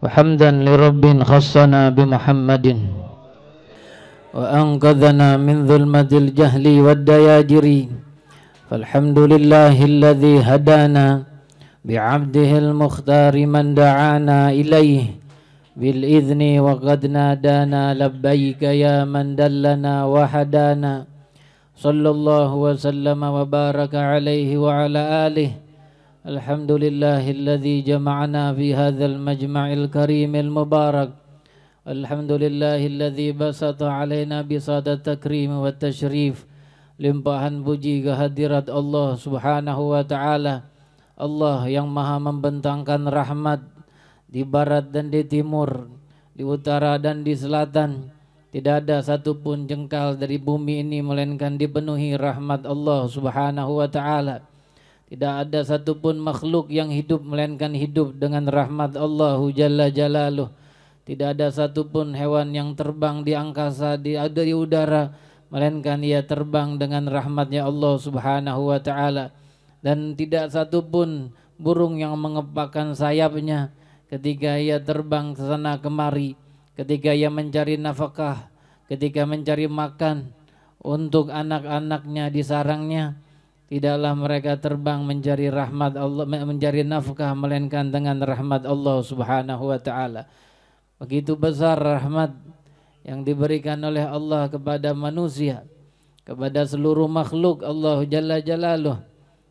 وحمدا لرب خصنا بمحمد وأنقذنا من ظلمة الجهل والدياجر فالحمد لله الذي هدانا بعبده المختار من دعانا إليه بالإذن وقد نادانا لبيك يا من دلنا وهدانا صلى الله وسلم وبارك عليه وعلى آله. الحمد لله الذي جمعنا في هذا المجمع الكريم المبارك. الحمد لله الذي بسط علينا بساط التكريم والتشريف. Limpahan puji kehadirat Allah subhanahu wa ta'ala, Allah yang maha membentangkan rahmat di barat dan di timur, di utara dan di selatan. Tidak ada satupun jengkal dari bumi ini melainkan dipenuhi rahmat Allah subhanahu wa ta'ala. Tidak ada satupun makhluk yang hidup melainkan hidup dengan rahmat Allah jalla jalaluh. Tidak ada satupun hewan yang terbang di angkasa, di udara, melainkan ia terbang dengan rahmatnya Allah subhanahu wa ta'ala. Dan tidak satupun burung yang mengepakkan sayapnya ketika ia terbang ke sana kemari, ketika ia mencari nafkah, ketika mencari makan untuk anak-anaknya di sarangnya. Tidaklah mereka terbang mencari rahmat Allah, mencari nafkah, melainkan dengan rahmat Allah subhanahu wa ta'ala. Begitu besar rahmat yang diberikan oleh Allah kepada manusia, kepada seluruh makhluk Allah jalla jalaluh.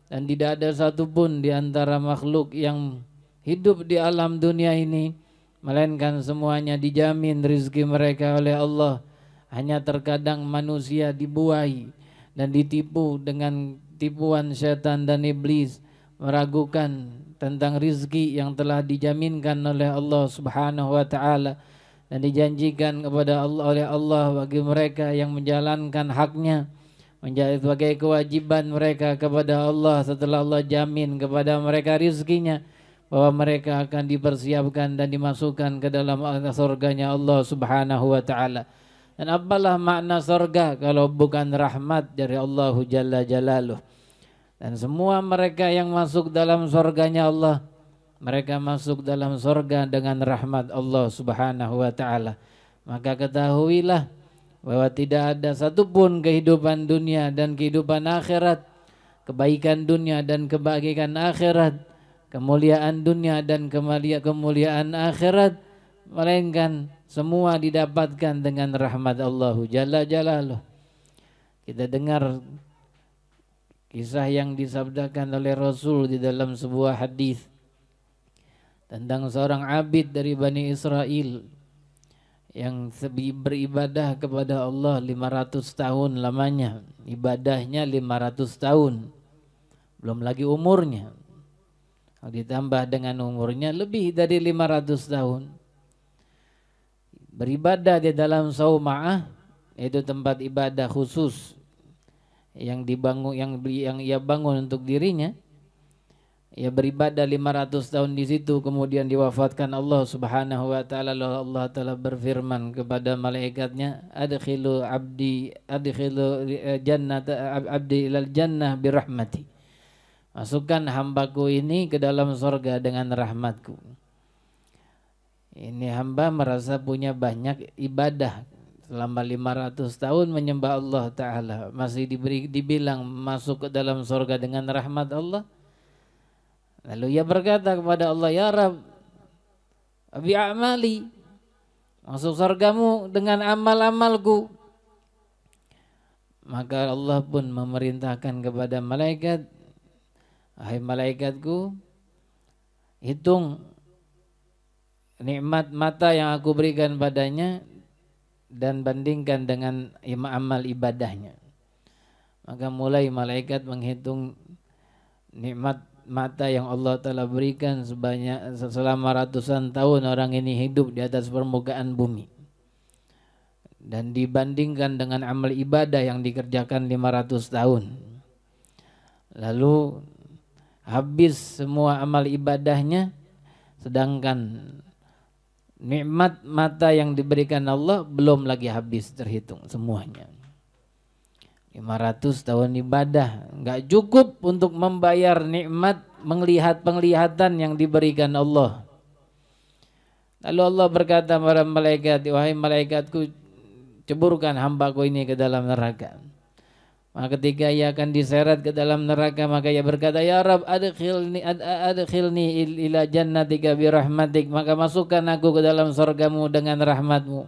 Dan tidak ada satupun di antara makhluk yang hidup di alam dunia ini melainkan semuanya dijamin rizki mereka oleh Allah. Hanya terkadang manusia dibuai dan ditipu dengan tipuan syaitan dan iblis, meragukan tentang rizki yang telah dijaminkan oleh Allah subhanahu wa ta'ala dan dijanjikan kepada Allah oleh Allah bagi mereka yang menjalankan haknya, menjadi sebagai kewajiban mereka kepada Allah setelah Allah jamin kepada mereka rizkinya, bahwa mereka akan dipersiapkan dan dimasukkan ke dalam surganya Allah subhanahu wa ta'ala. Dan apalah makna surga kalau bukan rahmat dari Allah jalla jalaluh. Dan semua mereka yang masuk dalam surganya Allah, mereka masuk dalam surga dengan rahmat Allah subhanahu wa ta'ala. Maka ketahuilah bahwa tidak ada satupun kehidupan dunia dan kehidupan akhirat, kebaikan dunia dan kebaikan akhirat, kemuliaan dunia dan kemuliaan akhirat, melainkan semua didapatkan dengan rahmat Allah jalla jalaluh. Kita dengar kisah yang disabdakan oleh Rasul di dalam sebuah hadis tentang seorang abid dari Bani Israel yang beribadah kepada Allah 500 tahun lamanya. Ibadahnya 500 tahun, belum lagi umurnya. Ditambah dengan umurnya lebih dari 500 tahun. Beribadah di dalam sauma'ah, yaitu tempat ibadah khusus yang dibangun, yang ia bangun untuk dirinya. Ia beribadah 500 tahun di situ, kemudian diwafatkan Allah subhanahu wa ta'ala. Allah ta'ala berfirman kepada malaikatnya, adkhilu jannata abdi ilal jannah birahmati. Masukkan hambaku ini ke dalam surga dengan rahmatku. Ini hamba merasa punya banyak ibadah selama 500 tahun menyembah Allah Ta'ala, masih dibilang masuk ke dalam surga dengan rahmat Allah. Lalu ia berkata kepada Allah, ya Rabb, abi a'mali, masuk surgamu dengan amal-amalku. Maka Allah pun memerintahkan kepada malaikat, hai malaikatku, hitung nikmat mata yang aku berikan padanya dan bandingkan dengan amal ibadahnya. Maka mulai malaikat menghitung nikmat mata yang Allah telah berikan selama ratusan tahun orang ini hidup di atas permukaan bumi, dan dibandingkan dengan amal ibadah yang dikerjakan 500 tahun. Lalu habis semua amal ibadahnya, sedangkan nikmat mata yang diberikan Allah belum lagi habis terhitung semuanya. 500 tahun ibadah enggak cukup untuk membayar nikmat melihat penglihatan yang diberikan Allah. Lalu Allah berkata kepada malaikat, wahai malaikatku, ceburkan hambaku ini ke dalam neraka. Maka ketika ia akan diseret ke dalam neraka, maka ia berkata, ya Rabb, adkhilni ila jannatika birahmatik, maka masukkan aku ke dalam surgamu dengan rahmatmu.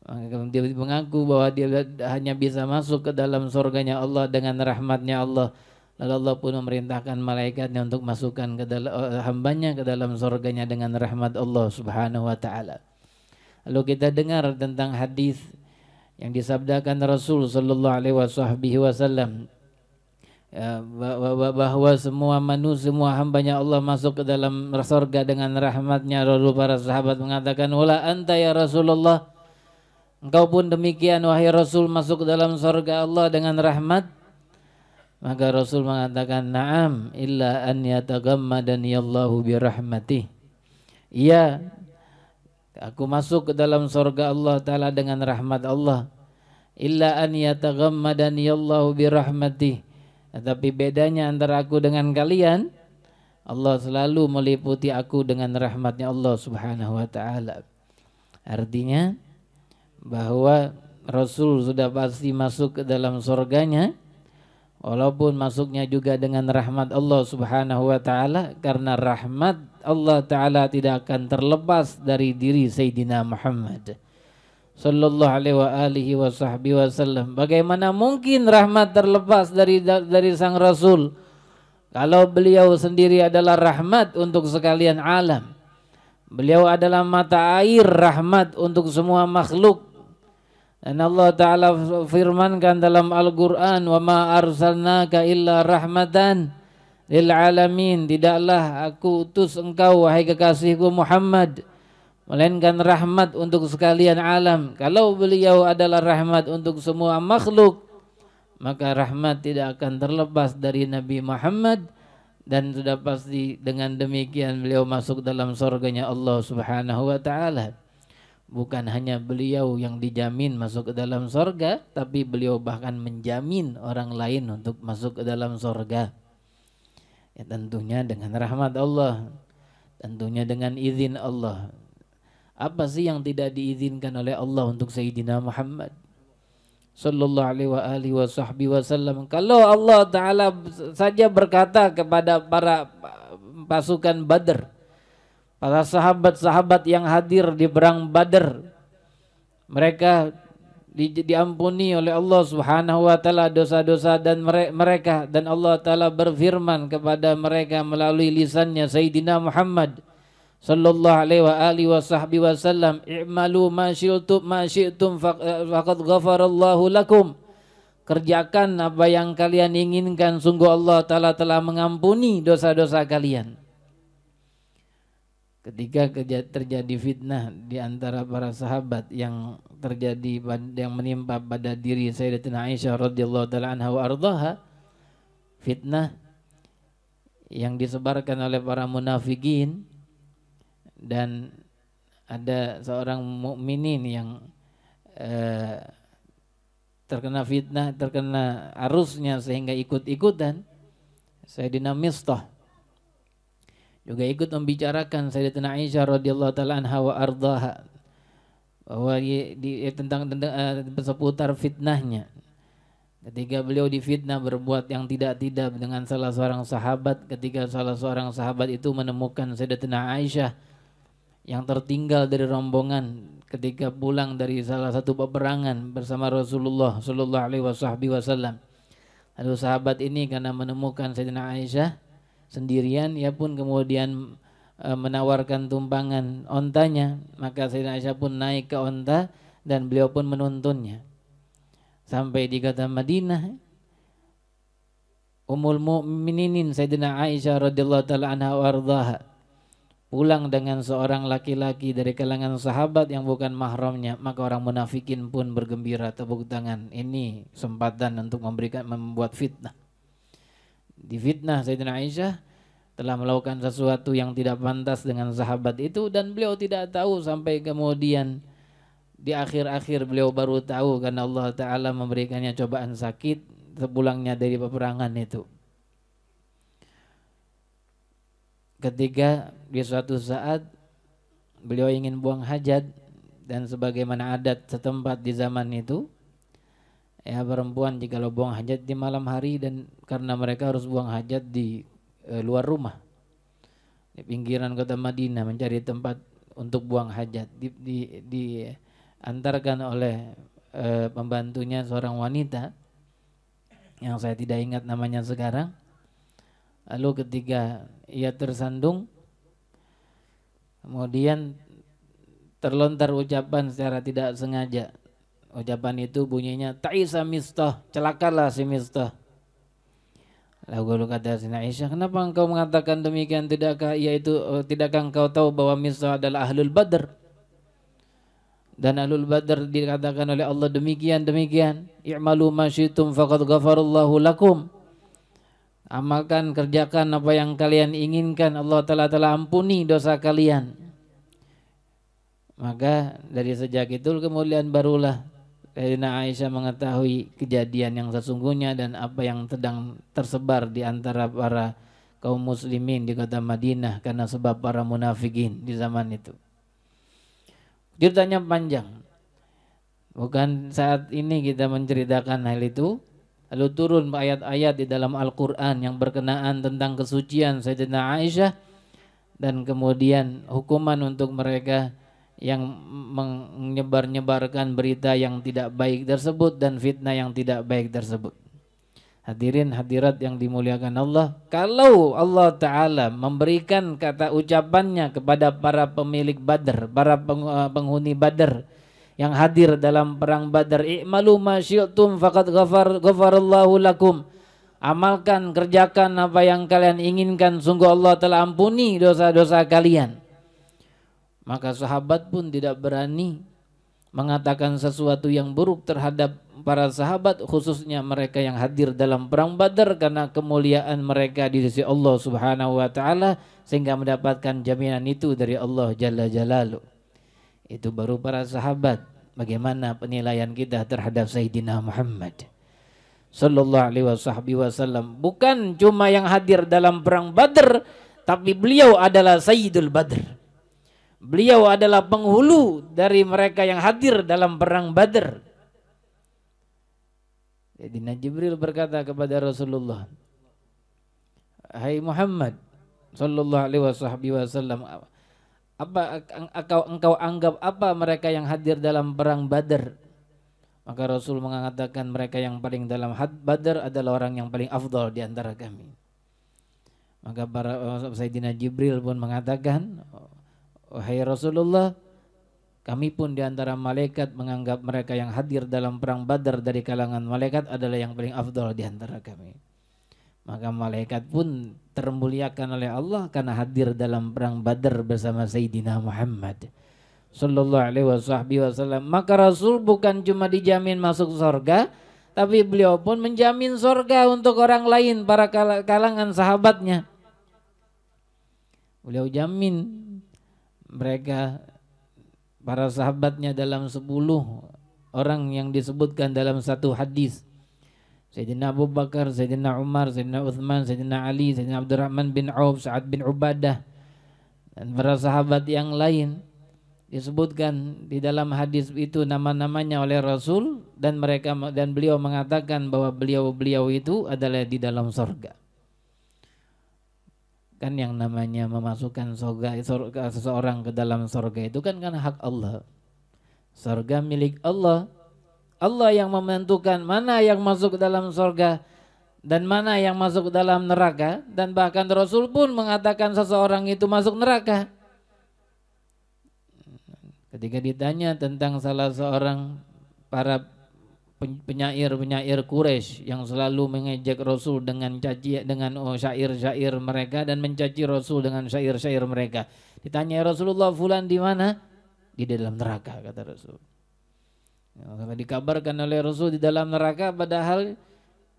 Maka dia mengaku bahwa dia hanya bisa masuk ke dalam surganya Allah dengan rahmatnya Allah. Lalu Allah pun memerintahkan malaikatnya untuk masukkan ke dalam hambanya ke dalam surganya dengan rahmat Allah Subhanahu wa taala. Lalu kita dengar tentang hadis yang disabdakan Rasul sallallahu alaihi wasallam, bahwa semua manusia, semua hambanya Allah masuk ke dalam surga dengan rahmatnya. Lalu para sahabat mengatakan, wala anta ya Rasulullah, engkau pun demikian wahai Rasul, masuk ke dalam surga Allah dengan rahmat? Maka Rasul mengatakan, na'am, illa an yatagammadani Allahu birahmatih. Iya, aku masuk ke dalam surga Allah Ta'ala dengan rahmat Allah. Illa an yatagammadani Allahu birahmatih. Tetapi bedanya antara aku dengan kalian, Allah selalu meliputi aku dengan rahmatnya Allah Subhanahu wa ta'ala. Artinya bahwa Rasul sudah pasti masuk ke dalam surganya, walaupun masuknya juga dengan rahmat Allah Subhanahu wa ta'ala, karena rahmat Allah Ta'ala tidak akan terlepas dari diri Sayyidina Muhammad sallallahu alaihi wasallam. Bagaimana mungkin rahmat terlepas dari sang Rasul kalau beliau sendiri adalah rahmat untuk sekalian alam. Beliau adalah mata air rahmat untuk semua makhluk. Dan Allah Ta'ala firmankan dalam Al-Quran, wa ma arsalnaka illa rahmatan lil alamin. Tidaklah aku utus engkau wahai kekasihku Muhammad melainkan rahmat untuk sekalian alam. Kalau beliau adalah rahmat untuk semua makhluk, maka rahmat tidak akan terlepas dari Nabi Muhammad, dan sudah pasti dengan demikian beliau masuk dalam surganya Allah Subhanahu wa ta'ala. Bukan hanya beliau yang dijamin masuk ke dalam surga, tapi beliau bahkan menjamin orang lain untuk masuk ke dalam surga. Ya, tentunya dengan rahmat Allah, tentunya dengan izin Allah. Apa sih yang tidak diizinkan oleh Allah untuk Sayyidina Muhammad sallallahu alaihi wasallam? Kalau Allah Ta'ala saja berkata kepada para pasukan Badr, para sahabat-sahabat yang hadir di perang Badr, mereka diampuni oleh Allah Subhanahu wa taala dosa-dosa dan mereka, dan Allah Ta'ala berfirman kepada mereka melalui lisannya Sayyidina Muhammad sallallahu alaihi wasallam, i'malu ma syi'tum faqad ghafarallahu lakum. Kerjakan apa yang kalian inginkan, sungguh Allah Ta'ala telah mengampuni dosa-dosa kalian. Ketika terjadi fitnah di antara para sahabat yang menimpa pada diri Sayyidatina Aisyah radhiyallahu taala anha wa ardhaha, fitnah yang disebarkan oleh para munafikin, dan ada seorang mukminin yang terkena fitnah, terkena arusnya sehingga ikut-ikutan. Sayyidina Mistah juga ikut membicarakan Sayyidatina Aisyah radhiyallahu taala anha wa ardhaha, bahwa tentang seputar fitnahnya. Ketika beliau difitnah berbuat yang tidak-tidak dengan salah seorang sahabat, ketika salah seorang sahabat itu menemukan Sayyidatina Aisyah yang tertinggal dari rombongan ketika pulang dari salah satu peperangan bersama Rasulullah sallallahu alaihi wasallam. Lalu sahabat ini karena menemukan Sayyidatina Aisyah sendirian, ia pun kemudian menawarkan tumpangan ontanya, maka Sayyidatina Aisyah pun naik ke onta dan beliau pun menuntunnya sampai di kota Madinah. Ummul Mukminin Sayyidina Aisyah radhiyallahu taala anha wa ardhaha pulang dengan seorang laki-laki dari kalangan sahabat yang bukan mahramnya, maka orang munafikin pun bergembira, tepuk tangan, ini kesempatan untuk membuat fitnah. Di fitnah Sayyidina Aisyah telah melakukan sesuatu yang tidak pantas dengan sahabat itu, dan beliau tidak tahu sampai kemudian di akhir-akhir beliau baru tahu, karena Allah Ta'ala memberikannya cobaan sakit sepulangnya dari peperangan itu. Ketika di suatu saat beliau ingin buang hajat, dan sebagaimana adat setempat di zaman itu, ya perempuan jikalau buang hajat di malam hari, dan karena mereka harus buang hajat di luar rumah, di pinggiran kota Madinah, mencari tempat untuk buang hajat, diantarkan oleh pembantunya seorang wanita yang saya tidak ingat namanya sekarang. Lalu ketika ia tersandung, kemudian terlontar ucapan secara tidak sengaja. Ucapan itu bunyinya, ta'isa Mistah, celakalah si Mistah. Lalu kata Sina Aisyah, kenapa engkau mengatakan demikian? Tidakkah engkau tahu bahwa Mistah adalah Ahlul Badr? Dan Ahlul Badr dikatakan oleh Allah demikian. I'malu ma syi'tum faqad ghafarallahu lakum. Amalkan, kerjakan apa yang kalian inginkan, Allah telah ampuni dosa kalian. Maka dari sejak itu kemudian barulah Sayyidina Aisyah mengetahui kejadian yang sesungguhnya dan apa yang sedang tersebar di antara para kaum muslimin di kota Madinah karena sebab para munafikin di zaman itu. Ceritanya panjang. Bukan saat ini kita menceritakan hal itu. Lalu turun ayat-ayat di dalam Al-Quran yang berkenaan tentang kesucian Sayyidina Aisyah, dan kemudian hukuman untuk mereka yang menyebar-nyebarkan berita yang tidak baik tersebut dan fitnah yang tidak baik tersebut. Hadirin hadirat yang dimuliakan Allah, kalau Allah Ta'ala memberikan kata ucapannya kepada para pemilik Badar, para penghuni Badar yang hadir dalam perang Badar, i'malu ma syi'tum faqad ghafarallahu lakum, amalkan, kerjakan apa yang kalian inginkan, sungguh Allah telah ampuni dosa-dosa kalian. Maka sahabat pun tidak berani mengatakan sesuatu yang buruk terhadap para sahabat, khususnya mereka yang hadir dalam perang Badar, karena kemuliaan mereka di sisi Allah Subhanahu wa taala, sehingga mendapatkan jaminan itu dari Allah Jalla Jalaluh. Itu baru para sahabat. Bagaimana penilaian kita terhadap Sayyidina Muhammad sallallahu alaihi wasallam? Bukan cuma yang hadir dalam perang Badar, tapi beliau adalah Sayyidul Badr. Beliau adalah penghulu dari mereka yang hadir dalam perang Badar. Sayyidina Jibril berkata kepada Rasulullah, "Hai Muhammad sallallahu alaihi wasallam, apa engkau anggap apa mereka yang hadir dalam perang Badar?" Maka Rasul mengatakan, mereka yang paling dalam Badar adalah orang yang paling afdal di antara kami. Maka Sayyidina Jibril pun mengatakan, wahai Rasulullah, kami pun di antara malaikat menganggap mereka yang hadir dalam perang Badar dari kalangan malaikat adalah yang paling afdal di antara kami. Maka malaikat pun termuliakan oleh Allah karena hadir dalam perang Badar bersama Sayyidina Muhammad sallallahu alaihi wasallam. Maka Rasul bukan cuma dijamin masuk surga, tapi beliau pun menjamin surga untuk orang lain, para kalangan sahabatnya. Beliau jamin mereka, para sahabatnya, dalam 10 orang yang disebutkan dalam satu hadis. Sayyidina Abu Bakar, Sayyidina Umar, Sayyidina Uthman, Sayyidina Ali, Sayyidina Abdurrahman bin Auf, Sa'ad bin Ubadah, dan para sahabat yang lain disebutkan di dalam hadis itu nama-namanya oleh Rasul, dan beliau mengatakan bahwa beliau itu adalah di dalam surga. Kan yang namanya memasukkan surga seseorang ke dalam surga itu kan hak Allah. Surga milik Allah. Allah yang menentukan mana yang masuk ke dalam surga dan mana yang masuk ke dalam neraka, dan bahkan Rasul pun mengatakan seseorang itu masuk neraka. Ketika ditanya tentang salah seorang para penyair Quraisy yang selalu mengejek Rasul dengan syair-syair mereka dan mencaci Rasul dengan syair-syair mereka, ditanya, Rasulullah, fulan di mana? Di dalam neraka, kata Rasul. Dikabarkan oleh Rasul di dalam neraka, padahal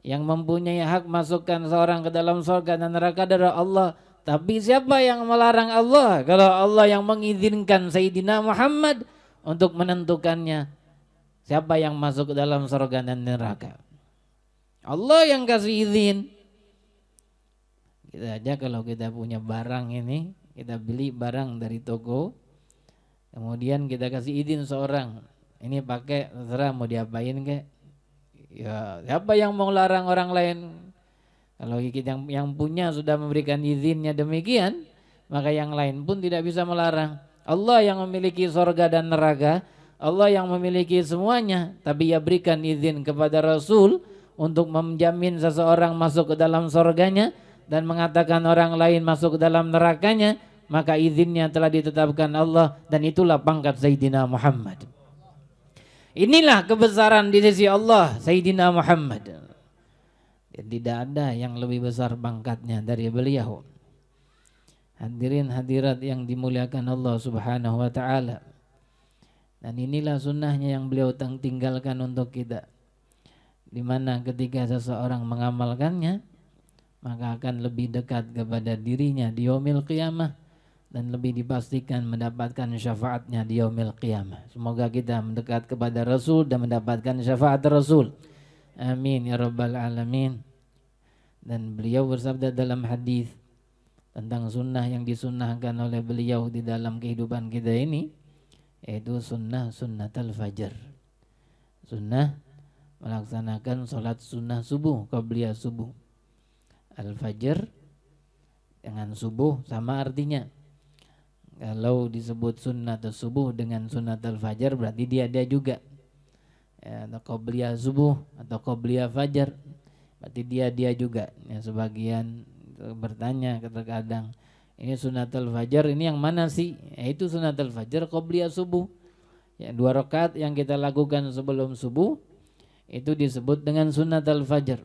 yang mempunyai hak masukkan seorang ke dalam surga dan neraka adalah Allah. Tapi siapa yang melarang Allah? Kalau Allah yang mengizinkan Sayyidina Muhammad untuk menentukannya siapa yang masuk ke dalam surga dan neraka. Allah yang kasih izin. Kita aja kalau kita punya barang ini, kita beli barang dari toko, Kemudian kita kasih izin seorang, ini pakai terserah mau diapain kek. Ya, siapa yang mau larang orang lain? Kalau kita yang punya sudah memberikan izinnya demikian, maka yang lain pun tidak bisa melarang. Allah yang memiliki sorga dan neraka, Allah yang memiliki semuanya, tapi ia berikan izin kepada Rasul untuk menjamin seseorang masuk ke dalam sorganya dan mengatakan orang lain masuk ke dalam nerakanya, maka izinnya telah ditetapkan Allah, dan itulah pangkat Sayyidina Muhammad. Inilah kebesaran di sisi Allah Sayyidina Muhammad. Dan tidak ada yang lebih besar pangkatnya dari beliau. Hadirin hadirat yang dimuliakan Allah Subhanahu wa taala. Dan inilah sunnahnya yang beliau tinggalkan untuk kita. Di mana ketika seseorang mengamalkannya, maka akan lebih dekat kepada dirinya di yaumil qiyamah dan lebih dipastikan mendapatkan syafaatnya di yaumil qiyamah. Semoga kita mendekat kepada Rasul dan mendapatkan syafaat Rasul. Amin ya rabbal alamin. Dan beliau bersabda dalam hadis tentang sunnah yang disunnahkan oleh beliau di dalam kehidupan kita ini, yaitu sunnatul fajr. Sunnah melaksanakan sholat sunnah subuh, qabliyah subuh. Al-fajr dengan subuh sama artinya. Kalau disebut sunnatul subuh dengan sunnatul fajr berarti dia juga. Ya, atau qabliyah subuh atau qabliyah fajar, berarti dia juga. Ya, sebagian bertanya terkadang, ini sunnatul fajar ini yang mana sih? Itu sunnatul fajar qabliyah subuh. Ya, 2 rakaat yang kita lakukan sebelum subuh itu disebut dengan sunnatul fajar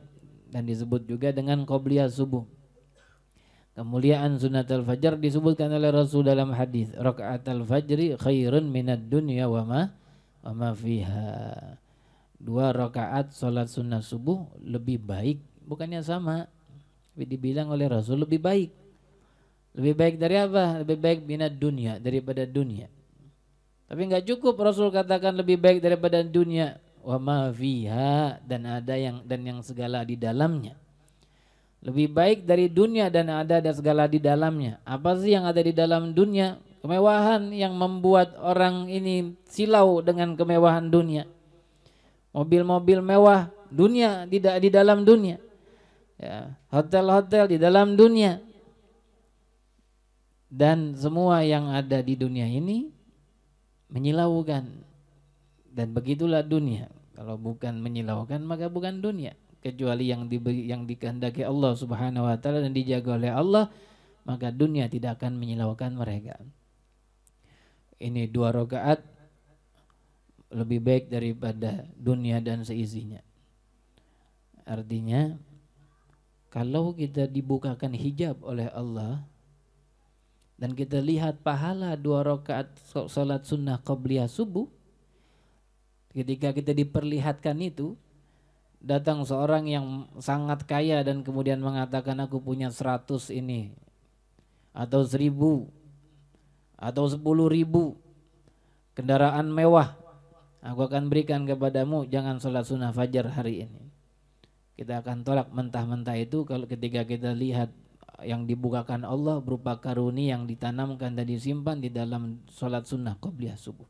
dan disebut juga dengan qabliyah subuh. Kemuliaan sunnatul fajar disebutkan oleh Rasul dalam hadis, rakaatul fajri khairun minad dunya wa ma fiha. 2 rakaat salat sunnah subuh lebih baik, bukannya sama, tapi dibilang oleh Rasul lebih baik. Lebih baik dari apa? Lebih baik minad dunya, daripada dunia. Tapi enggak cukup Rasul katakan lebih baik daripada dunia, wa ma fiha, dan yang segala di dalamnya. Lebih baik dari dunia dan ada segala di dalamnya. Apa sih yang ada di dalam dunia? Kemewahan yang membuat orang ini silau dengan kemewahan dunia. Mobil-mobil mewah dunia, di dalam dunia. Ya, hotel-hotel di dalam dunia. Dan semua yang ada di dunia ini menyilaukan. Dan begitulah dunia. Kalau bukan menyilaukan maka bukan dunia. Kecuali yang dikehendaki Allah Subhanahu wa taala dan dijaga oleh Allah, maka dunia tidak akan menyilaukan mereka. Ini 2 rakaat lebih baik daripada dunia dan seisinya. Artinya kalau kita dibukakan hijab oleh Allah dan kita lihat pahala 2 rakaat salat sunnah qabliyah subuh, ketika kita diperlihatkan itu, datang seorang yang sangat kaya dan kemudian mengatakan aku punya 100 ini atau 1000 atau 10.000 kendaraan mewah, aku akan berikan kepadamu, jangan sholat sunnah fajar hari ini. Kita akan tolak mentah-mentah itu kalau ketika kita lihat yang dibukakan Allah berupa karunia yang ditanamkan dan disimpan di dalam sholat sunnah qabliyah subuh.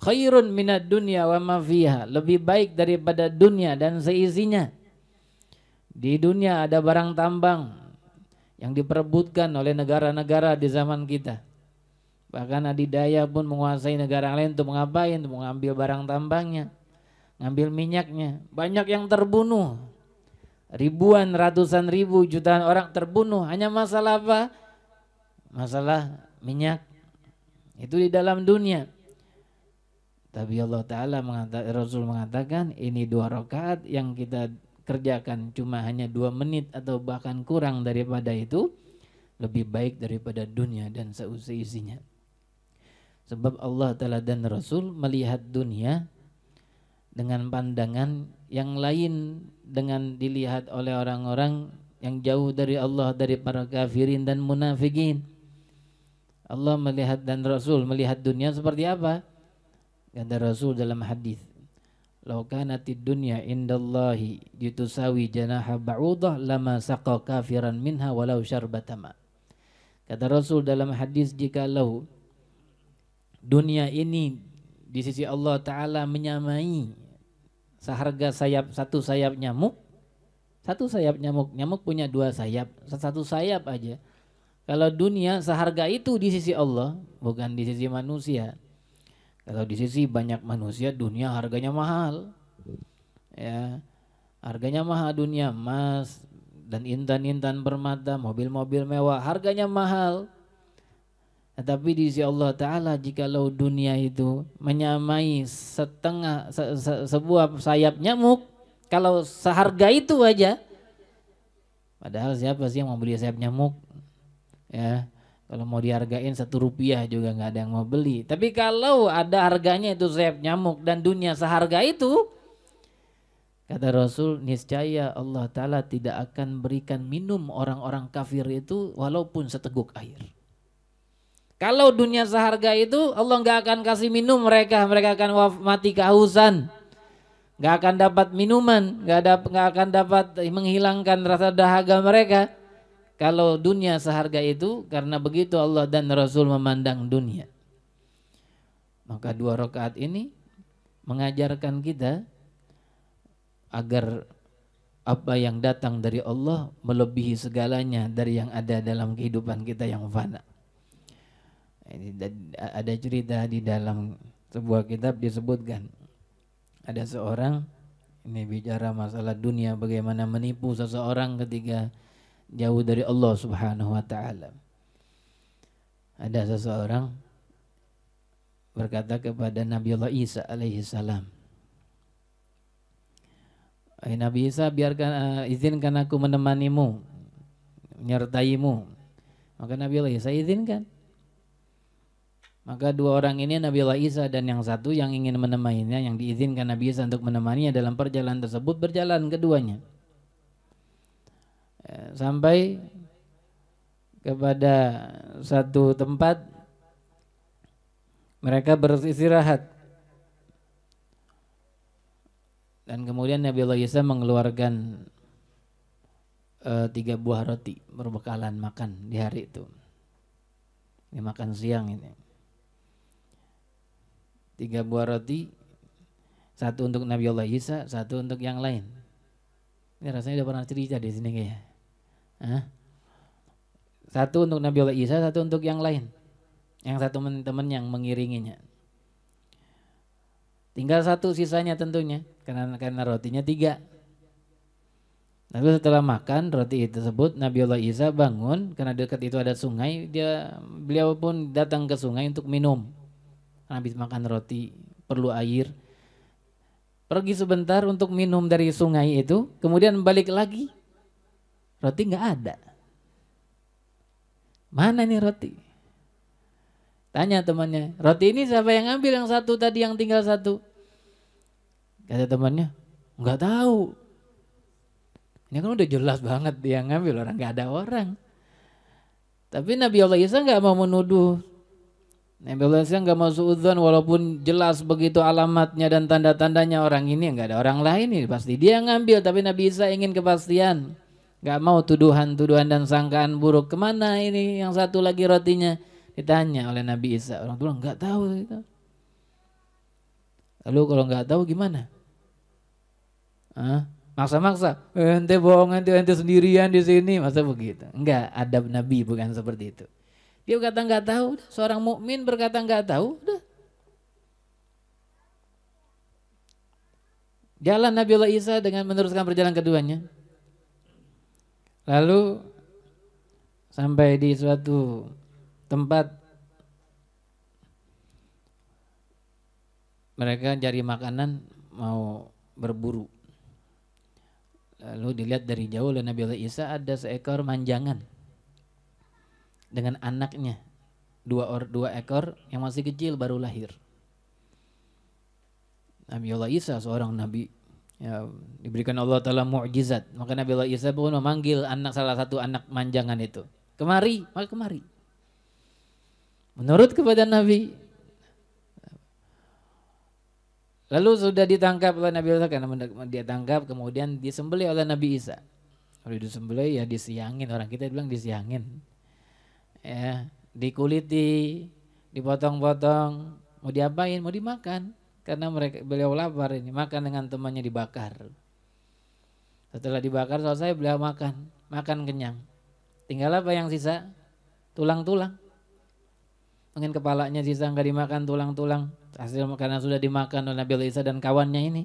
Khairun minad dunya wa ma fiha, lebih baik daripada dunia dan seisinya. Di dunia ada barang tambang yang diperebutkan oleh negara-negara di zaman kita. Bahkan adidaya pun menguasai negara lain untuk mengapain? Untuk mengambil barang tambangnya, ngambil minyaknya. Banyak yang terbunuh, ribuan, ratusan ribu, jutaan orang terbunuh hanya masalah apa? Masalah minyak. Itu di dalam dunia. Tapi Allah Ta'ala Rasul mengatakan ini 2 rakaat yang kita kerjakan cuma hanya 2 menit atau bahkan kurang daripada itu, lebih baik daripada dunia dan seisinya. Sebab Allah Ta'ala dan Rasul melihat dunia dengan pandangan yang lain dengan dilihat oleh orang-orang yang jauh dari Allah, dari para kafirin dan munafikin. Allah melihat dan Rasul melihat dunia seperti apa? Kata Rasul dalam hadis, "Lau kanatid dunya indallahi ditusawi janaha ba'udah lama saqa kafiran minha walau syarbata ma." Kata Rasul dalam hadis, jikalau dunia ini di sisi Allah Ta'ala menyamai seharga satu sayap nyamuk. Satu sayap nyamuk, nyamuk punya dua sayap, satu sayap aja. Kalau dunia seharga itu di sisi Allah, bukan di sisi manusia. Kalau di sisi banyak manusia, dunia harganya mahal. Ya, harganya mahal dunia, emas dan intan-intan permata, mobil-mobil mewah, harganya mahal. Tetapi di sisi Allah Ta'ala, jikalau dunia itu menyamai sebuah sayap nyamuk, kalau seharga itu aja, padahal siapa sih yang mau beli sayap nyamuk? Ya, kalau mau dihargain Rp1 juga nggak ada yang mau beli. Tapi kalau ada harganya itu sayap nyamuk dan dunia seharga itu, kata Rasul, niscaya Allah Ta'ala tidak akan berikan minum orang-orang kafir itu walaupun seteguk air. Kalau dunia seharga itu, Allah nggak akan kasih minum mereka akan mati kehausan. Nggak akan dapat minuman, nggak akan dapat menghilangkan rasa dahaga mereka. Kalau dunia seharga itu, karena begitu Allah dan Rasul memandang dunia. Maka 2 rakaat ini mengajarkan kita agar apa yang datang dari Allah melebihi segalanya dari yang ada dalam kehidupan kita yang fana. Ini ada cerita di dalam sebuah kitab disebutkan, ada seorang ini bicara masalah dunia, bagaimana menipu seseorang ketika jauh dari Allah Subhanahu wa Ta'ala. Ada seseorang berkata kepada Nabi Allah Isa alaihi salam, Nabi Isa, biarkan izinkan aku menemanimu, menyertaimu. Maka Nabi Allah Isa izinkan. Maka 2 orang ini, Nabi Allah Isa dan yang satu yang ingin menemaninya, yang diizinkan Nabi Isa untuk menemaninya dalam perjalanan tersebut, berjalan keduanya sampai kepada satu tempat mereka beristirahat. Dan kemudian Nabi Allah Isa mengeluarkan 3 buah roti berbekalan makan di hari itu. Ini makan siang ini. 3 buah roti, satu untuk Nabi Allah Isa, satu untuk yang lain. Ini rasanya udah pernah cerita di sini kayaknya. Satu untuk Nabi Allah Isa, satu untuk yang lain. Yang satu teman yang mengiringinya. Tinggal satu sisanya tentunya, karena rotinya 3. Lalu setelah makan roti tersebut, Nabi Allah Isa bangun, karena dekat itu ada sungai, beliau pun datang ke sungai untuk minum. Habis makan roti perlu air, pergi sebentar untuk minum dari sungai itu, kemudian balik lagi, roti nggak ada. Mana nih roti? Tanya temannya, roti ini siapa yang ngambil? Yang satu tadi yang tinggal satu. Kata temannya, nggak tahu. Ini kan udah jelas banget dia ngambil, orang nggak ada orang. Tapi Nabi Allah Isa nggak mau menuduh. Nabi Allah Isa nggak mau suudzon, walaupun jelas begitu alamatnya dan tanda-tandanya orang ini, nggak ada orang lain ini, pasti dia yang ngambil. Tapi Nabi Isa ingin kepastian, nggak mau tuduhan-tuduhan dan sangkaan buruk. Kemana ini yang satu lagi rotinya? Ditanya oleh Nabi Isa, orang tua nggak tahu itu. Lalu kalau nggak tahu gimana? Maksa-maksa, ente bohong, ente sendirian di sini, masa begitu? Enggak, adab Nabi bukan seperti itu. Dia berkata nggak tahu, seorang mukmin berkata nggak tahu, udah. Jalan Nabi Allah Isa dengan meneruskan perjalanan keduanya. Lalu sampai di suatu tempat mereka cari makanan, mau berburu. Lalu dilihat dari jauh oleh Nabi Allah Isa ada seekor manjangan dengan anaknya, 2 ekor yang masih kecil baru lahir. Nabi Allah Isa seorang nabi, ya, diberikan Allah Ta'ala mu'jizat. Maka Nabi Allah Isa pun memanggil salah satu anak manjangan itu, kemari, maka kemari. Menurut kepada Nabi. Lalu sudah ditangkap oleh Nabi Allah, karena dia tangkap kemudian disembelih oleh Nabi Isa. Kalau disembelih ya disiangin, orang kita bilang disiangin. Ya, dikuliti, dipotong-potong, mau diapain? Mau dimakan. Karena beliau lapar ini, makan dengan temannya dibakar. Setelah dibakar selesai beliau makan kenyang. Tinggal apa yang sisa? Tulang-tulang. Mungkin kepalanya sisa nggak dimakan, tulang-tulang. Hasil karena sudah dimakan oleh Nabi Isa dan kawannya ini.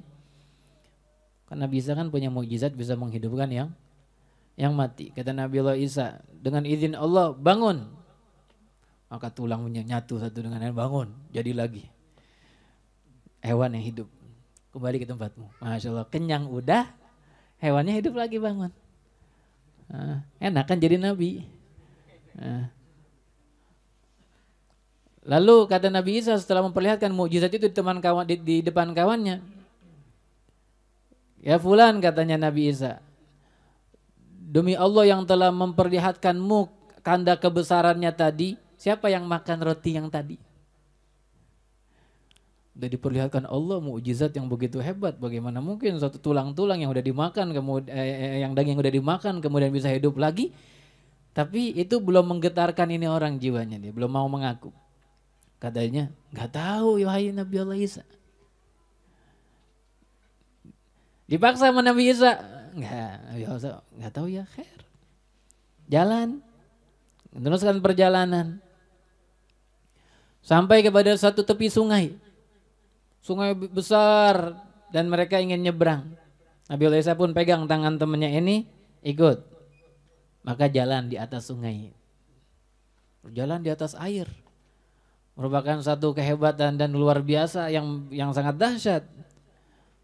Karena bisa kan punya mukjizat bisa menghidupkan yang mati. Kata Nabi Isa, dengan izin Allah bangun. Maka tulangnya nyatu satu dengan yang bangun, jadi lagi. Hewan yang hidup. Kembali ke tempatmu. Masya Allah, kenyang udah, hewannya hidup lagi bangun. Enak kan jadi nabi. Lalu kata Nabi Isa setelah memperlihatkan mukjizat itu di depan kawannya. Ya fulan, katanya Nabi Isa, demi Allah yang telah memperlihatkanmu tanda kebesarannya tadi, siapa yang makan roti yang tadi? Udah diperlihatkan Allah mukjizat yang begitu hebat, bagaimana mungkin suatu tulang-tulang yang udah dimakan yang daging udah dimakan kemudian bisa hidup lagi? Tapi itu belum menggetarkan ini orang jiwanya, dia belum mau mengaku. Katanya, nggak tahu ya wahai Nabi Allah Isa. Dipaksa sama Nabi Isa, nggak tahu ya khair. Jalan, meneruskan perjalanan sampai kepada satu tepi sungai. Sungai besar dan mereka ingin nyebrang. Nabi Isa pun pegang tangan temannya ini, ikut. Maka jalan di atas sungai. Berjalan di atas air. Merupakan satu kehebatan dan luar biasa yang sangat dahsyat.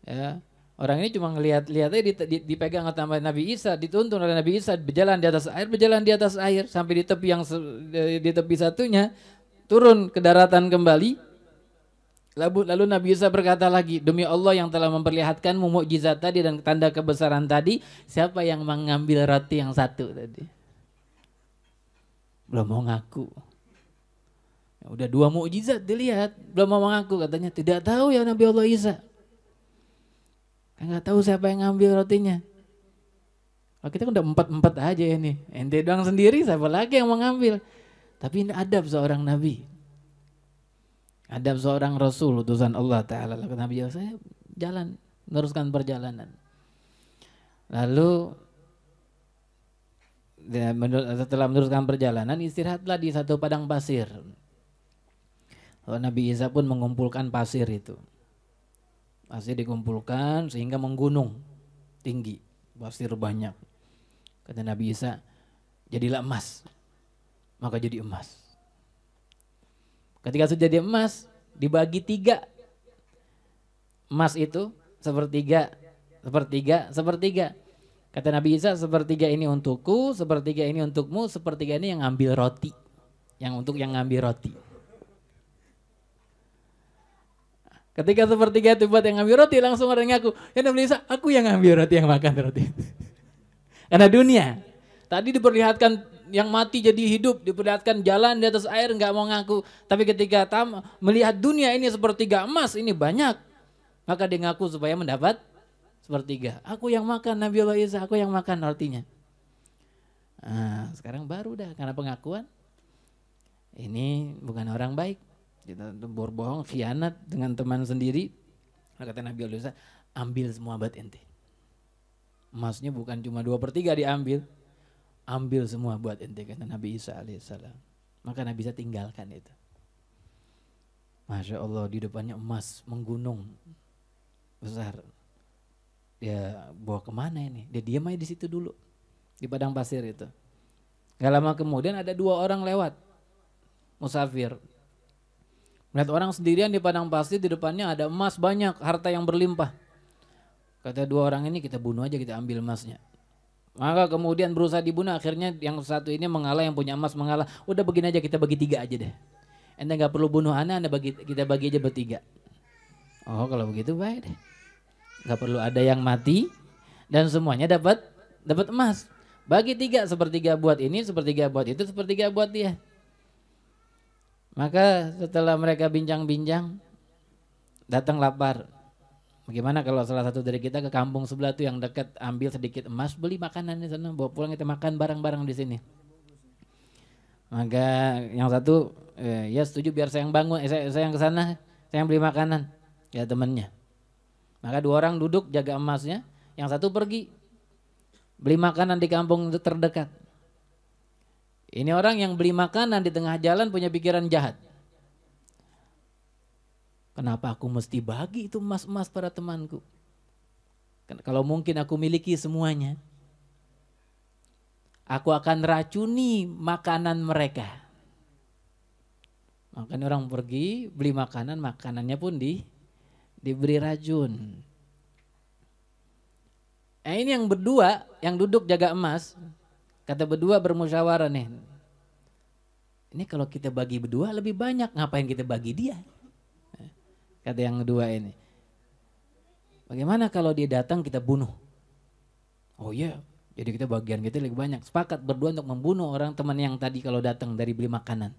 Ya. Orang ini cuma ngelihat-lihat aja dipegang sama Nabi Isa, dituntun oleh Nabi Isa berjalan di atas air sampai di tepi satunya turun ke daratan kembali. Lalu Nabi Isa berkata lagi, demi Allah yang telah memperlihatkanmu mukjizat tadi dan tanda kebesaran tadi, siapa yang mengambil roti yang satu tadi? Belum mau ngaku. Ya, udah 2 mukjizat dilihat, belum mau mengaku, katanya tidak tahu ya Nabi Allah Isa. Enggak tahu siapa yang ngambil rotinya. Oh, kita udah 4 aja ini. Ente doang sendiri, siapa lagi yang mau ngambil? Tapi ini adab seorang nabi. Adab seorang rasul utusan Allah Ta'ala. Nabi saya jalan, meneruskan perjalanan. Lalu setelah meneruskan perjalanan, istirahatlah di satu padang pasir. Lalu Nabi Isa pun mengumpulkan pasir itu. Pasir dikumpulkan sehingga menggunung tinggi, pasir banyak. Kata Nabi Isa, jadilah emas. Maka jadi emas. Ketika sudah jadi emas, dibagi 3. Emas itu sepertiga. Kata Nabi Isa, sepertiga ini untukku, sepertiga ini untukmu, sepertiga ini yang ngambil roti. Yang ngambil roti. Ketika sepertiga itu buat yang ngambil roti, langsung orang ngaku, ya Nabi Isa, aku yang ngambil roti, yang makan roti. Karena dunia. Tadi diperlihatkan yang mati jadi hidup, diperlihatkan jalan di atas air, nggak mau ngaku. Tapi ketika melihat dunia ini sepertiga emas, ini banyak, maka dia ngaku supaya mendapat sepertiga. Aku yang makan Nabi Allah Isa, aku yang makan rotinya. Nah, sekarang baru dah karena pengakuan ini bukan orang baik. Kita berbohong, khianat dengan teman sendiri. Kata Nabi Allah Isa, ambil semua buat ente. Emasnya bukan cuma 2/3 diambil. Ambil semua buat ente, kata Nabi Isa alaihissalam. Maka Nabi Isa tinggalkan itu. Masya Allah, di depannya emas menggunung besar. Dia bawa kemana ini? Dia diam aja di situ dulu, di padang pasir itu. Gak lama kemudian ada 2 orang lewat, musafir. Melihat orang sendirian di padang pasir, di depannya ada emas banyak, harta yang berlimpah. Kata 2 orang ini, kita bunuh aja, kita ambil emasnya. Maka kemudian berusaha dibunuh, akhirnya yang satu ini mengalah, yang punya emas mengalah. Udah begini aja, kita bagi 3 aja deh. Ente gak perlu bunuh Anda kita bagi aja bertiga. Oh kalau begitu baik deh. Gak perlu ada yang mati dan semuanya dapat emas. Bagi 3, sepertiga buat ini, sepertiga buat itu, sepertiga buat dia. Maka setelah mereka bincang-bincang, datang lapar. Bagaimana kalau salah satu dari kita ke kampung sebelah tuh yang dekat, ambil sedikit emas, beli makanan di sana, bawa pulang, kita makan bareng-bareng di sini. Maka yang satu ya setuju biar saya yang bangun, saya yang ke sana, saya yang beli makanan. Ya temannya. Maka dua orang duduk jaga emasnya, yang satu pergi beli makanan di kampung terdekat. Ini orang yang beli makanan di tengah jalan punya pikiran jahat. Kenapa aku mesti bagi itu emas-emas pada temanku? Kalau mungkin aku miliki semuanya, aku akan racuni makanan mereka. Makanya orang pergi beli makanan, makanannya pun diberi racun. Nah ini yang berdua, yang duduk jaga emas, kata berdua bermusyawarah nih. Ini kalau kita bagi berdua lebih banyak, ngapain kita bagi dia? Kata yang kedua ini. Bagaimana kalau dia datang kita bunuh? Oh iya, jadi kita bagian kita lebih banyak. Sepakat berdua untuk membunuh orang teman yang tadi kalau datang dari beli makanan.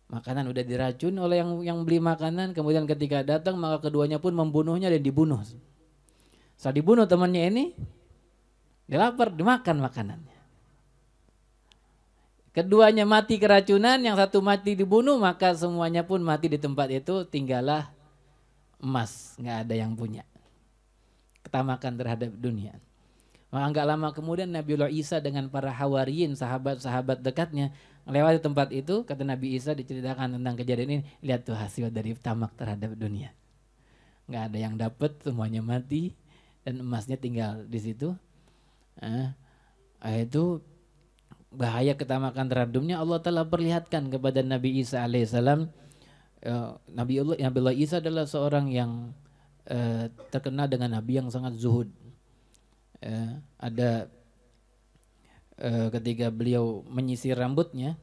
Makanan udah diracun oleh yang beli makanan, kemudian ketika datang maka keduanya pun membunuhnya dan dibunuh. Setelah dibunuh temannya ini, dia lapar, dimakan makanannya. Keduanya mati keracunan, yang satu mati dibunuh, maka semuanya pun mati di tempat itu, tinggallah emas, nggak ada yang punya. Ketamakan terhadap dunia. Maka nggak lama kemudian Nabiullah Isa dengan para hawariyin, sahabat-sahabat dekatnya, melewati tempat itu, kata Nabi Isa diceritakan tentang kejadian ini, lihat tuh hasil dari tamak terhadap dunia. Nggak ada yang dapat, semuanya mati, dan emasnya tinggal di situ. Itu bahaya ketamakan terhadap dunia. Allah telah perlihatkan kepada Nabi Isa alaihissalam. Nabiullah Isa adalah seorang yang terkenal dengan Nabi yang sangat zuhud. Ada ketika beliau menyisir rambutnya,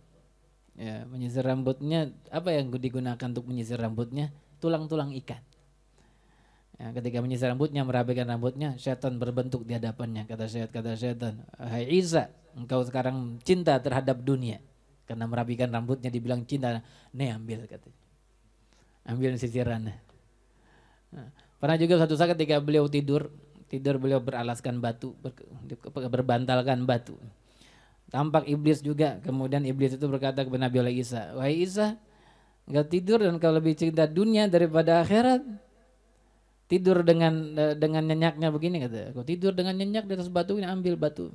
apa yang digunakan untuk menyisir rambutnya? Tulang-tulang ikan. Ketika menyisir rambutnya, merapikan rambutnya, syaitan berbentuk di hadapannya. Kata syaitan, hai Isa, engkau sekarang cinta terhadap dunia. Karena merapikan rambutnya dibilang cinta. Nih ambil katanya. Ambil sisirannya. Pernah juga suatu saat ketika beliau tidur beliau beralaskan batu, berbantalkan batu. Tampak iblis juga. Kemudian iblis itu berkata kepada Nabi Isa, wahai Isa, engkau tidur dan kau lebih cinta dunia daripada akhirat. Tidur dengan nyenyaknya begini kata. Kau tidur dengan nyenyak di atas batu ini, ambil batu.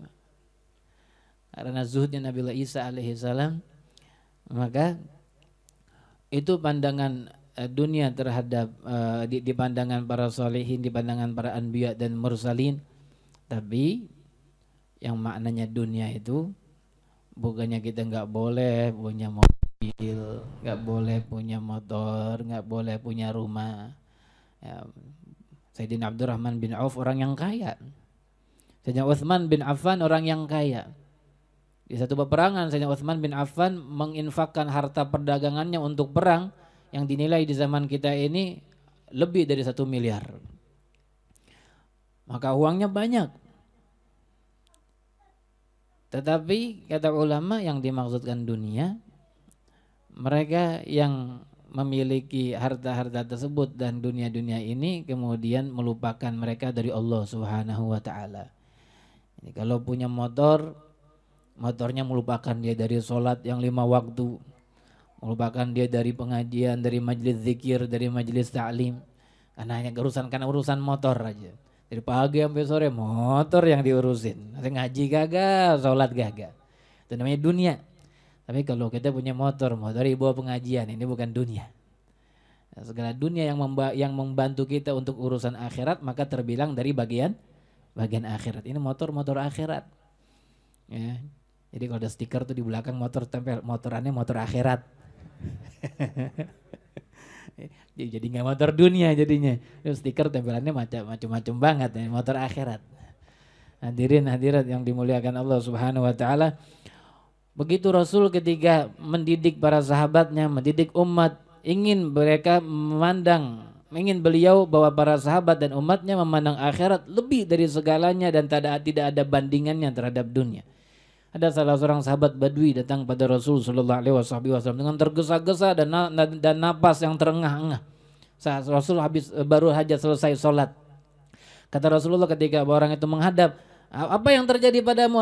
Karena zuhudnya Nabi Isa alaihissalam, maka itu pandangan dunia terhadap di pandangan para solehin, di pandangan para anbiya dan mursalin. Tapi yang maknanya dunia itu bukannya kita nggak boleh punya mobil, nggak boleh punya motor, nggak boleh punya rumah. Sayyidina Abdurrahman bin Auf orang yang kaya. Sayyidina Utsman bin Affan orang yang kaya. Di satu peperangan Sayyidina Utsman bin Affan menginfakkan harta perdagangannya untuk perang yang dinilai di zaman kita ini lebih dari 1 miliar. Maka uangnya banyak. Tetapi kata ulama yang dimaksudkan dunia, mereka yang memiliki harta-harta tersebut dan dunia-dunia ini kemudian melupakan mereka dari Allah Subhanahu wa taala. Ini kalau punya motornya melupakan dia dari sholat yang 5 waktu, melupakan dia dari pengajian, dari majelis zikir, dari majelis ta'lim, karena urusan motor aja. Dari pagi sampai sore motor yang diurusin, ngaji gagal, sholat gagal. Itu namanya dunia. Tapi kalau kita punya motor dibawa pengajian, ini bukan dunia. Segala dunia yang membantu kita untuk urusan akhirat maka terbilang dari bagian akhirat. Ini motor akhirat. Ya. Jadi kalau ada stiker tuh di belakang motor tempel, motorannya motor akhirat. Jadi nggak motor dunia jadinya. Stiker tempelannya macam-macam banget, ya, motor akhirat. Hadirin hadirat yang dimuliakan Allah Subhanahu wa taala. Begitu Rasul ketika mendidik para sahabatnya, mendidik umat, ingin beliau bahwa para sahabat dan umatnya memandang akhirat lebih dari segalanya dan tidak ada bandingannya terhadap dunia. Ada salah seorang sahabat Badui datang pada Rasul sallallahu alaihi wasallam dengan tergesa-gesa dan napas yang terengah-engah. Saat Rasul baru saja selesai sholat. Kata Rasulullah ketika orang itu menghadap, apa yang terjadi padamu?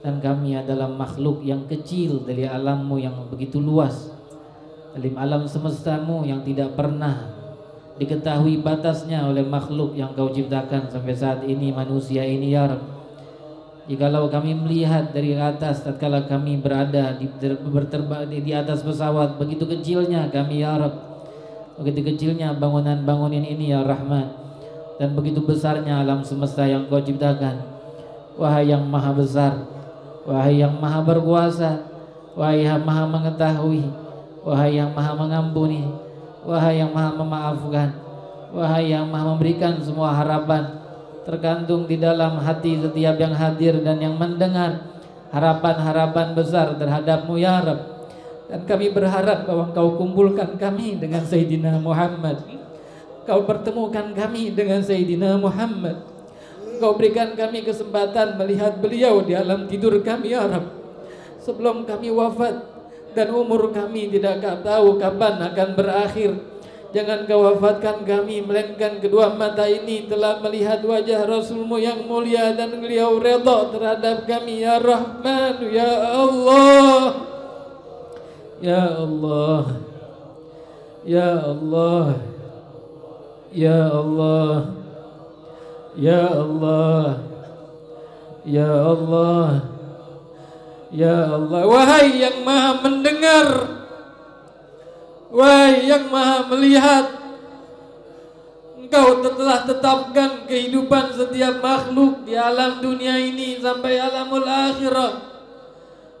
dan kami adalah makhluk yang kecil dari alammu yang begitu luas, dari alam semestamu yang tidak pernah diketahui batasnya oleh makhluk yang kau ciptakan sampai saat ini, manusia ini ya Rabb. Jikalau kami melihat dari atas tatkala kami berada berterbang di atas pesawat, begitu kecilnya kami ya Rabb, begitu kecilnya bangunan-bangunan ini ya Rahman, dan begitu besarnya alam semesta yang kau ciptakan. Wahai yang maha besar, wahai yang maha berkuasa, wahai yang maha mengetahui, wahai yang maha mengampuni, wahai yang maha memaafkan, wahai yang maha memberikan semua harapan terkandung di dalam hati setiap yang hadir dan yang mendengar, harapan-harapan besar terhadapmu ya Rabb. Dan kami berharap bahwa Engkau kumpulkan kami dengan Sayyidina Muhammad, Kau pertemukan kami dengan Sayyidina Muhammad, Kau berikan kami kesempatan melihat beliau di alam tidur kami ya Rabb, sebelum kami wafat dan umur kami tidak tahu kapan akan berakhir. Jangan Kau wafatkan kami melainkan kedua mata ini telah melihat wajah Rasulmu yang mulia dan beliau redha terhadap kami ya Rahman ya Allah. Ya Allah, ya Allah, ya Allah, ya Allah, ya Allah, ya Allah. Wahai yang maha mendengar, wahai yang maha melihat, Engkau telah tetapkan kehidupan setiap makhluk di alam dunia ini sampai alamul akhirat.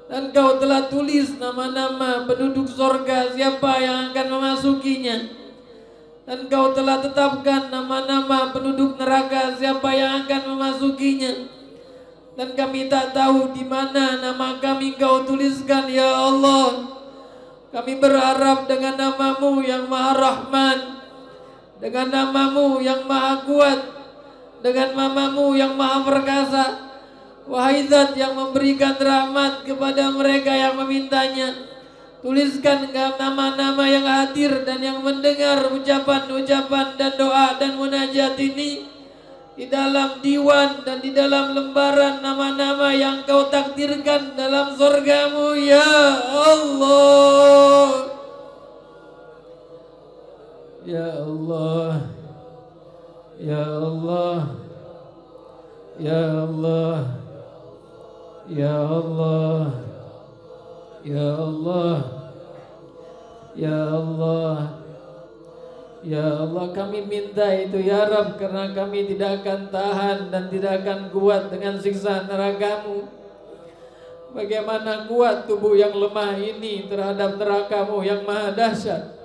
Dan Kau telah tulis nama-nama penduduk sorga, siapa yang akan memasukinya. Dan Kau telah tetapkan nama-nama penduduk neraka, siapa yang akan memasukinya. Dan kami tak tahu di mana nama kami Kau tuliskan ya Allah. Kami berharap dengan nama-Mu yang Maha Rahman, dengan nama-Mu yang Maha Kuat, dengan nama-Mu yang Maha Perkasa. Wahai Zat yang memberikan rahmat kepada mereka yang memintanya, tuliskan nama-nama yang hadir dan yang mendengar ucapan-ucapan dan doa dan munajat ini di dalam diwan dan di dalam lembaran nama-nama yang Kau takdirkan dalam surga-Mu ya Allah. Ya Allah, ya Allah, ya Allah, ya Allah, ya Allah, ya Allah, ya Allah. Kami minta itu ya Rabb, karena kami tidak akan tahan dan tidak akan kuat dengan siksa neraka-Mu. Bagaimana kuat tubuh yang lemah ini terhadap neraka-Mu yang maha dahsyat.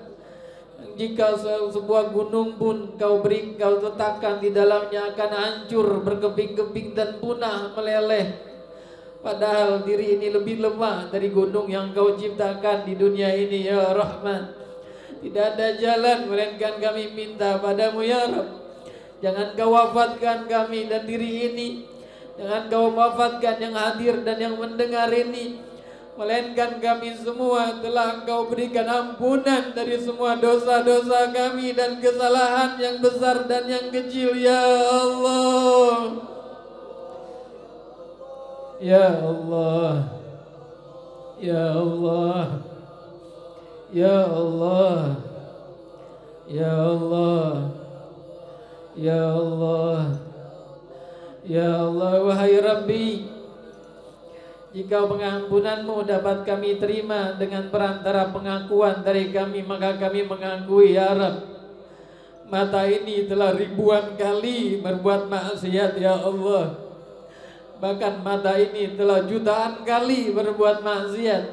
Jika sebuah gunung pun Kau letakkan di dalamnya akan hancur, berkeping-keping dan punah meleleh. Padahal diri ini lebih lemah dari gunung yang Kau ciptakan di dunia ini ya Rahman. Tidak ada jalan melainkan kami minta padamu ya Rabb. Jangan Kau wafatkan kami dan diri ini, jangan Kau wafatkan yang hadir dan yang mendengar ini, melainkan kami semua telah Engkau berikan ampunan dari semua dosa-dosa kami dan kesalahan yang besar dan yang kecil ya Allah. Ya Allah, ya Allah, ya Allah, ya Allah, ya Allah, ya Allah. Wahai Rabbi, jika pengampunan-Mu dapat kami terima dengan perantara pengakuan dari kami, maka kami mengakui ya Rabb, mata ini telah ribuan kali berbuat maksiat ya Allah. Bahkan mata ini telah jutaan kali berbuat maksiat.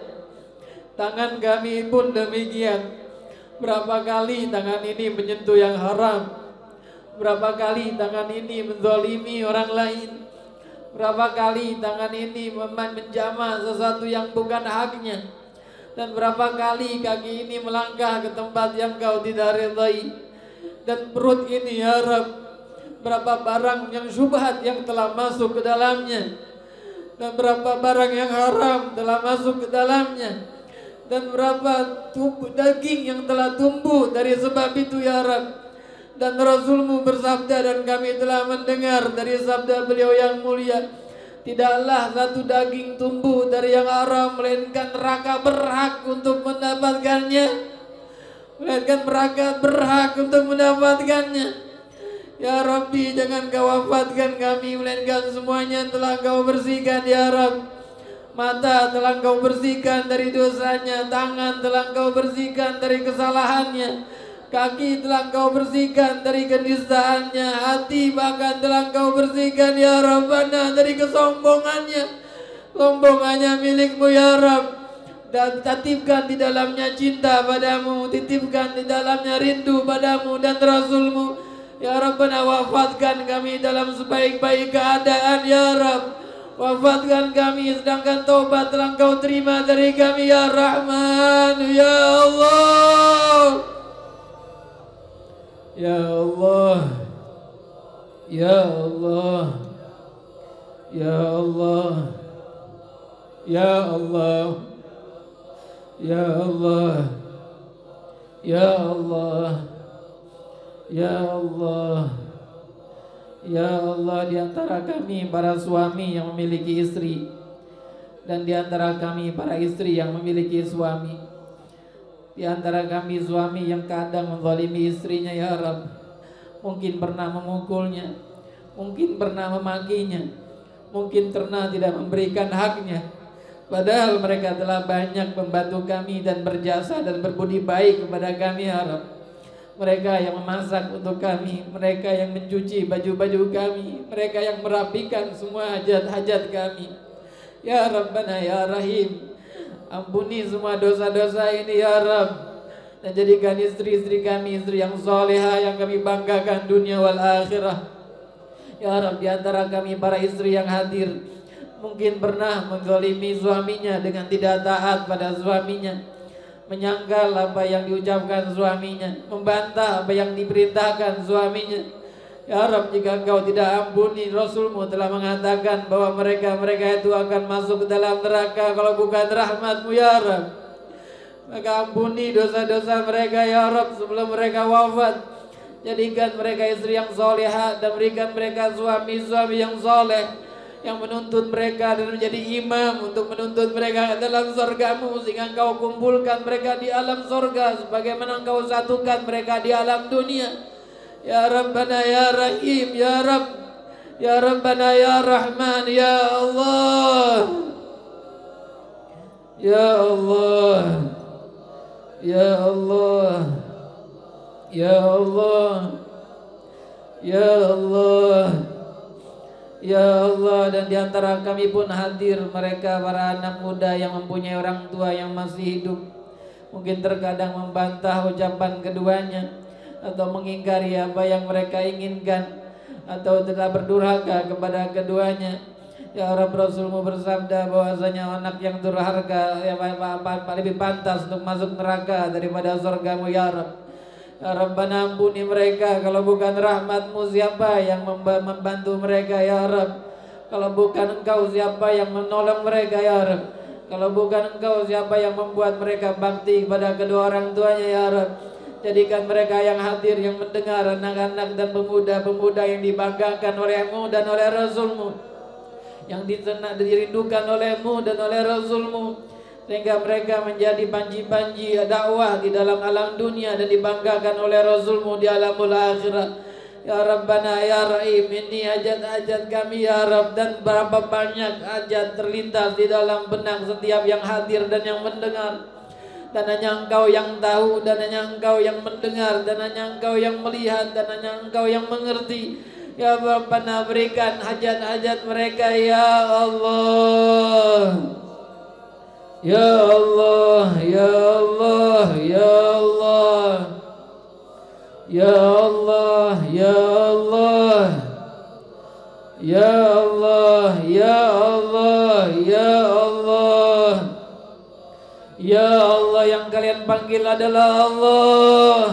Tangan kami pun demikian. Berapa kali tangan ini menyentuh yang haram, berapa kali tangan ini menzalimi orang lain, berapa kali tangan ini menjamah sesuatu yang bukan haknya, dan berapa kali kaki ini melangkah ke tempat yang Kau tidak ridai. Dan perut ini ya Rabb, berapa barang yang syubhat yang telah masuk ke dalamnya, dan berapa barang yang haram telah masuk ke dalamnya, dan berapa daging yang telah tumbuh dari sebab itu ya Rabb. Dan Rasul-Mu bersabda dan kami telah mendengar dari sabda beliau yang mulia, Tidaklah satu daging tumbuh dari yang haram, melainkan neraka berhak untuk mendapatkannya. Melainkan neraka berhak untuk mendapatkannya. Ya Rabbi, jangan kau wafatkan kami, melainkan semuanya telah kau bersihkan ya Rabb. Mata telah kau bersihkan dari dosanya, tangan telah kau bersihkan dari kesalahannya, kaki telah kau bersihkan dari kenistaannya, hati bahkan telah kau bersihkan ya Rabbana dari kesombongannya. Sombongannya milikmu ya Rabb, dan titipkan di dalamnya cinta padamu, titipkan di dalamnya rindu padamu dan Rasulmu. Ya Rabbana, wafatkan kami dalam sebaik-baik keadaan ya Rabb. Wafatkan kami sedangkan taubat telah kau terima dari kami ya Rahman ya Allah. Ya Allah, ya Allah, ya Allah, ya Allah, ya Allah, ya Allah, ya Allah, ya Allah. Di antara kami para suami yang memiliki istri, dan di antara kami para istri yang memiliki suami, di antara kami suami yang kadang menzalimi istrinya ya Rabb, mungkin pernah memukulnya, mungkin pernah memakinya, mungkin pernah tidak memberikan haknya, padahal mereka telah banyak membantu kami dan berjasa dan berbudi baik kepada kami ya Rabb. Mereka yang memasak untuk kami, mereka yang mencuci baju-baju kami, mereka yang merapikan semua hajat-hajat kami. Ya Rabbana ya Rahim, ampuni semua dosa-dosa ini ya Rabb, dan jadikan istri-istri kami istri yang soleha yang kami banggakan dunia wal akhirah. Ya Rabb, di antara kami para istri yang hadir, mungkin pernah menzalimi suaminya dengan tidak taat pada suaminya, menyangkal apa yang diucapkan suaminya, membantah apa yang diperintahkan suaminya. Ya Rabb, jika Engkau tidak ampuni, Rasulmu telah mengatakan bahwa mereka itu akan masuk ke dalam neraka kalau bukan rahmat-Mu ya Rabb. Maka ampuni dosa-dosa mereka ya Rabb sebelum mereka wafat. Jadikan mereka istri yang solehah dan berikan mereka suami-suami yang soleh, yang menuntut mereka dan menjadi imam untuk menuntut mereka dalam surga-Mu, sehingga Engkau kumpulkan mereka di alam surga sebagaimana Engkau satukan mereka di alam dunia. Ya Rabbana ya Rahim ya Rabb, ya Rabbana ya Rahman ya Allah, ya Allah, ya Allah, ya Allah, ya Allah, ya Allah. Dan diantara kami pun hadir mereka para anak muda yang mempunyai orang tua yang masih hidup, mungkin terkadang membantah ucapan keduanya atau mengingkari apa yang mereka inginkan, atau telah berdurhaka kepada keduanya. Ya Rabb, Rasulmu bersabda bahwasanya anak yang durhaka lebih pantas untuk masuk neraka daripada surga-Mu ya Rabb. Ya Rabbana, ampuni mereka, kalau bukan rahmat-Mu siapa yang membantu mereka ya Rabb. Kalau bukan Engkau siapa yang menolong mereka ya Rabb. Kalau bukan Engkau siapa yang membuat mereka bakti kepada kedua orang tuanya ya Rabb. Jadikan mereka yang hadir, yang mendengar, anak-anak dan pemuda-pemuda yang dibanggakan oleh-Mu dan oleh Rasul-Mu, yang dirindukan oleh-Mu dan oleh Rasul-Mu, sehingga mereka menjadi panji-panji dakwah di dalam alam dunia dan dibanggakan oleh Rasul-Mu di alamul akhirah. Ya Rabbana ya Rahim, ini hajat-hajat kami ya Rabb, dan berapa banyak hajat terlintas di dalam benak setiap yang hadir dan yang mendengar. Dan hanya Engkau yang tahu, dan hanya Engkau yang mendengar, dan hanya Engkau yang melihat, dan hanya Engkau yang mengerti. Ya Rabbana, berikan hajat-hajat mereka ya Allah, ya Allah, ya Allah, ya Allah, ya Allah, ya Allah, ya Allah, ya Allah, ya Allah, ya Allah. Yang kalian panggil adalah Allah,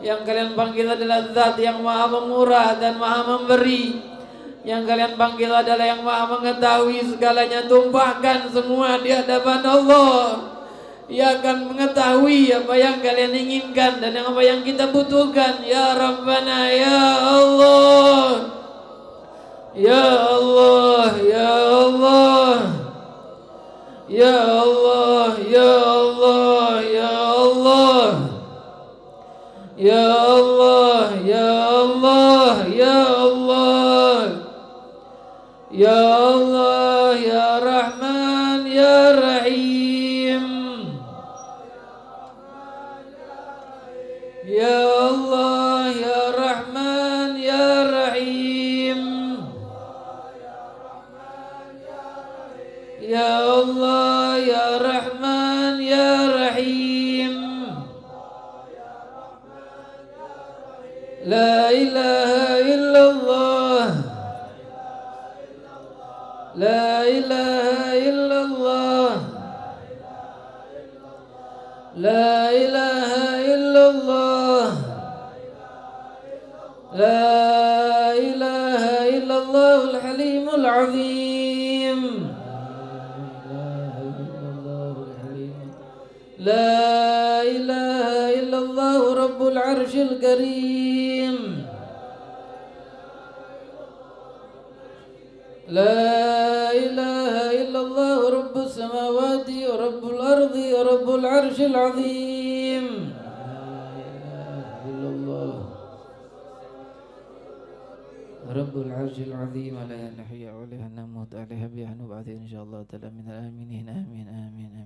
yang kalian panggil adalah Zat yang maha pemurah dan maha memberi. Yang kalian panggil adalah yang maha mengetahui segalanya. Tumpahkan semua di hadapan Allah. Ia akan mengetahui apa yang kalian inginkan dan apa yang kita butuhkan. Ya Rabbana ya Allah, Ya Allah, Ya Allah, Ya Allah, Ya Allah, Ya Allah, Ya Allah, Ya Allah, Ya Allah, Ya Allah, Ya Rahman, Ya Rahim, Ya Allah, Ya Rahman, Ya Rahim, Ya Allah, Ya Rahman, Ya Rahim. La ilaha illallah, La ilaha illallah, La ilaha illallah, La ilaha illallah al-halimul azim, La ilaha illallah rabbul arshil karim, La ilaha illallah rabbus samawati wa rabbul ardi wa rabbul arshil azim, rabbul arshil azim, la ilaha illa huwa, la namut alaiha bi'anu ba'di insyaallah ta'ala min al-aminin, amin amin.